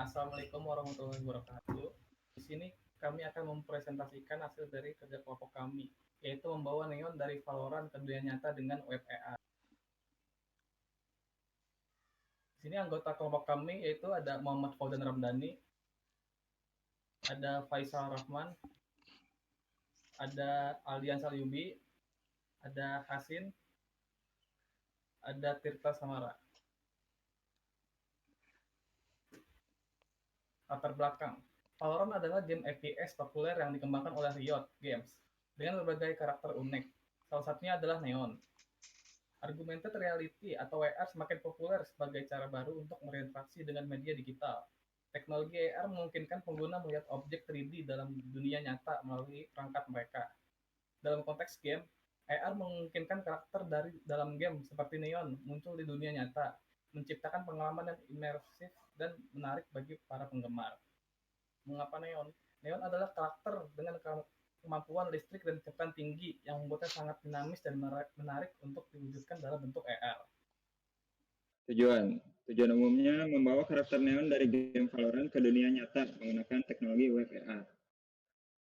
Assalamualaikum warahmatullahi wabarakatuh. Di sini kami akan mempresentasikan hasil dari kerja kelompok kami, yaitu membawa Neon dari Valorant ke dunia nyata dengan web AR. Di sini anggota kelompok kami yaitu ada Muhammad Faudan Ramdhani, ada Faisal Rahman, ada Aldian Salyubi, ada Hasin, ada Tirta Samara. Latar belakang. Valorant adalah game FPS populer yang dikembangkan oleh Riot Games dengan berbagai karakter unik. Salah satunya adalah Neon. Augmented reality atau AR semakin populer sebagai cara baru untuk berinteraksi dengan media digital. Teknologi AR memungkinkan pengguna melihat objek 3D dalam dunia nyata melalui perangkat mereka. Dalam konteks game, AR memungkinkan karakter dari dalam game seperti Neon muncul di dunia nyata, menciptakan pengalaman yang imersif dan menarik bagi para penggemar. Mengapa Neon? Neon adalah karakter dengan kemampuan listrik dan kecepatan tinggi yang membuatnya sangat dinamis dan menarik untuk diwujudkan dalam bentuk AR. Tujuan umumnya membawa karakter Neon dari game Valorant ke dunia nyata menggunakan teknologi web AR.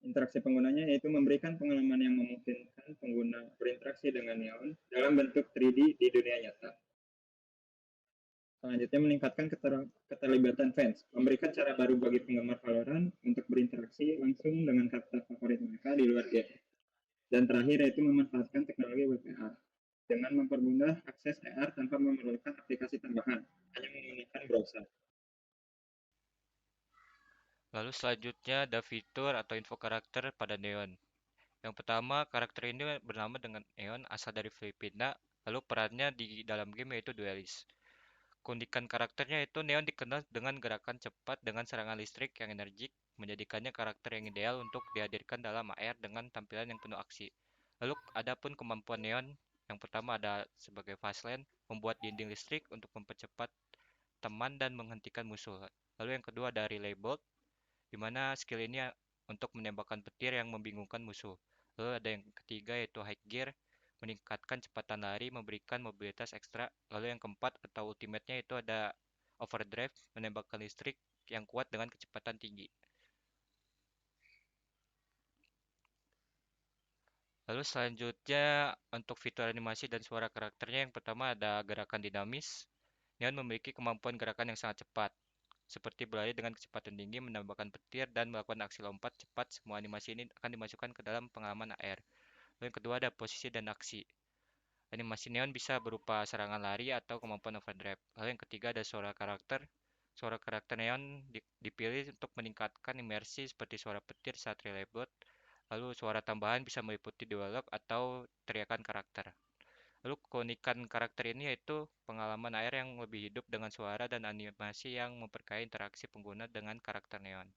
Interaksi penggunanya yaitu memberikan pengalaman yang memungkinkan pengguna berinteraksi dengan Neon dalam bentuk 3D di dunia nyata. Selanjutnya meningkatkan keterlibatan fans, memberikan cara baru bagi penggemar Valorant untuk berinteraksi langsung dengan karakter favorit mereka di luar game. Dan terakhir yaitu memanfaatkan teknologi web AR dengan mempermudah akses AR tanpa memerlukan aplikasi tambahan, hanya menggunakan browser. Lalu selanjutnya ada fitur atau info karakter pada Neon. Yang pertama, karakter ini bernama dengan Neon, asal dari Filipina, lalu perannya di dalam game yaitu duelist. Keunikan karakternya itu Neon dikenal dengan gerakan cepat dengan serangan listrik yang energik, menjadikannya karakter yang ideal untuk dihadirkan dalam AR dengan tampilan yang penuh aksi. Lalu adapun kemampuan Neon, yang pertama ada sebagai Fastlane, membuat dinding listrik untuk mempercepat teman dan menghentikan musuh. Lalu yang kedua ada Relay Bolt, di mana skill ini untuk menembakkan petir yang membingungkan musuh. Lalu ada yang ketiga yaitu High Gear, meningkatkan kecepatan lari, memberikan mobilitas ekstra. Lalu yang keempat atau ultimate-nya itu ada Overdrive, menembakkan listrik yang kuat dengan kecepatan tinggi. Lalu selanjutnya untuk fitur animasi dan suara karakternya, yang pertama ada gerakan dinamis. Neon memiliki kemampuan gerakan yang sangat cepat, seperti berlari dengan kecepatan tinggi, menembakkan petir, dan melakukan aksi lompat cepat. Semua animasi ini akan dimasukkan ke dalam pengalaman AR. Lalu yang kedua ada posisi dan aksi. Animasi Neon bisa berupa serangan lari atau kemampuan overdrive. Lalu yang ketiga ada suara karakter. Suara karakter Neon dipilih untuk meningkatkan imersi seperti suara petir saat relay boot. Lalu suara tambahan bisa meliputi dialog atau teriakan karakter. Lalu keunikan karakter ini yaitu pengalaman AR yang lebih hidup dengan suara dan animasi yang memperkaya interaksi pengguna dengan karakter Neon.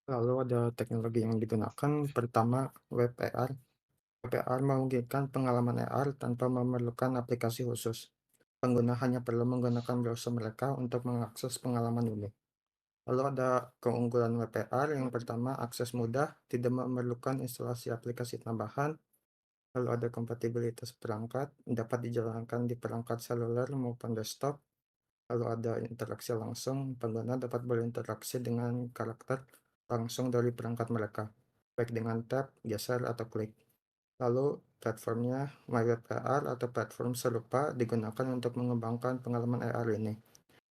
Lalu ada teknologi yang digunakan, pertama web AR. Web AR memungkinkan pengalaman AR tanpa memerlukan aplikasi khusus. Pengguna hanya perlu menggunakan browser mereka untuk mengakses pengalaman ini. Lalu ada keunggulan web AR yang pertama, akses mudah, tidak memerlukan instalasi aplikasi tambahan. Lalu ada kompatibilitas perangkat, dapat dijalankan di perangkat seluler maupun desktop. Lalu ada interaksi langsung, pengguna dapat berinteraksi dengan karakter langsung dari perangkat mereka, baik dengan tap, geser, atau klik. Lalu platformnya MyWebAR atau platform serupa digunakan untuk mengembangkan pengalaman AR ini,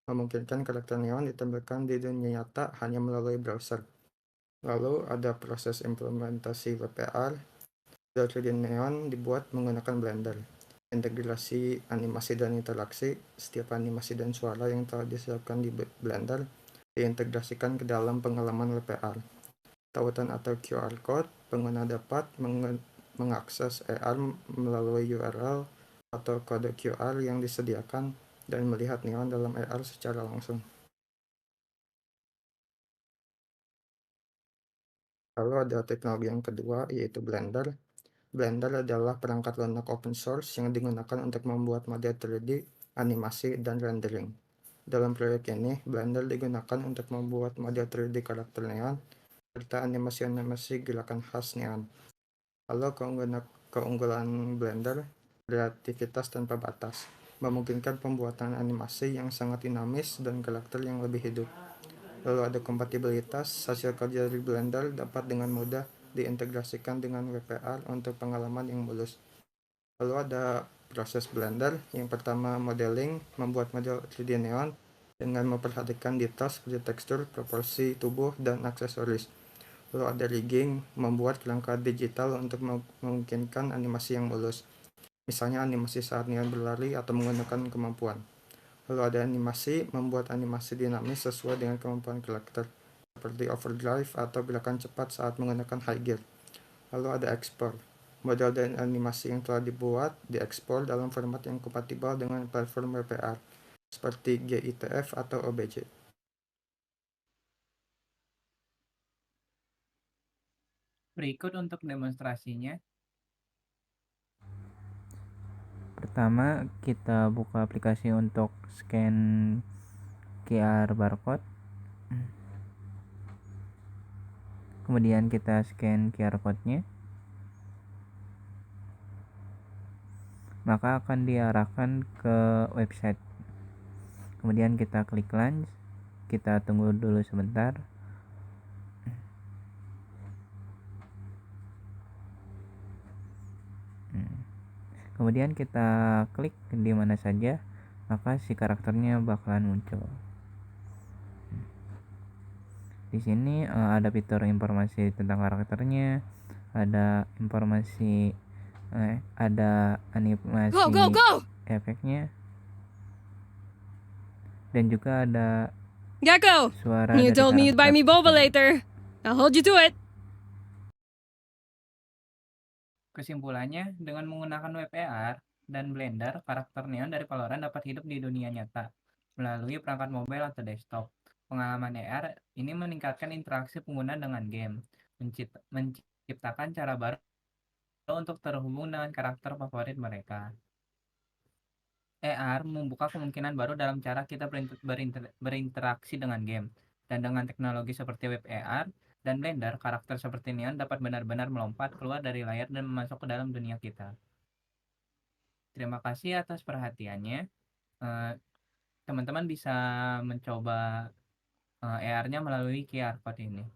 memungkinkan karakter Neon ditampilkan di dunia nyata hanya melalui browser. Lalu ada proses implementasi WebAR. dari Neon dibuat menggunakan Blender. Integrasi animasi dan interaksi, setiap animasi dan suara yang telah disiapkan di Blender diintegrasikan ke dalam pengalaman WebAR. Tautan atau QR Code, pengguna dapat mengakses AR melalui URL atau kode QR yang disediakan dan melihat Neon dalam AR secara langsung. Lalu ada teknologi yang kedua, yaitu Blender. Blender adalah perangkat lunak open source yang digunakan untuk membuat model 3D, animasi, dan rendering. Dalam proyek ini, Blender digunakan untuk membuat model 3D karakter Neon serta animasi-animasi gerakan khas Neon. Lalu keunggulan Blender, kreativitas tanpa batas. memungkinkan pembuatan animasi yang sangat dinamis dan karakter yang lebih hidup. Lalu ada kompatibilitas, hasil kerja dari Blender dapat dengan mudah diintegrasikan dengan WPR untuk pengalaman yang mulus. Lalu ada proses Blender. Yang pertama modeling, membuat model 3D neon dengan memperhatikan detail seperti tekstur, proporsi tubuh, dan aksesoris. Lalu ada rigging, membuat kerangka digital untuk memungkinkan animasi yang mulus. Misalnya animasi saat neon berlari atau menggunakan kemampuan. Lalu ada animasi, membuat animasi dinamis sesuai dengan kemampuan karakter, seperti overdrive atau gerakan cepat saat menggunakan high gear. Lalu ada ekspor. Model dan animasi yang telah dibuat diekspor dalam format yang kompatibel dengan platform WPR, seperti GITF atau OBJ. Berikut untuk demonstrasinya. Pertama, kita buka aplikasi untuk scan QR barcode. Kemudian kita scan QR code-nya. Maka akan diarahkan ke website. Kemudian kita klik launch. Kita tunggu dulu sebentar. Kemudian kita klik di mana saja, maka si karakternya bakalan muncul. Di sini ada fitur informasi tentang karakternya, ada informasi, ada animasi efeknya, dan juga ada Gecko, suara you dari told me you'd buy me karakter boba tersebut. later. I'll hold you to it. Kesimpulannya, dengan menggunakan WPR dan Blender, karakter Neon dari Valorant dapat hidup di dunia nyata melalui perangkat mobile atau desktop. Pengalaman AR ini meningkatkan interaksi pengguna dengan game, menciptakan cara baru untuk terhubung dengan karakter favorit mereka. AR membuka kemungkinan baru dalam cara kita berinteraksi dengan game. Dan dengan teknologi seperti WebAR dan Blender, karakter seperti Neon dapat benar-benar melompat keluar dari layar dan masuk ke dalam dunia kita. Terima kasih atas perhatiannya. Teman-teman bisa mencoba AR-nya melalui QR code ini.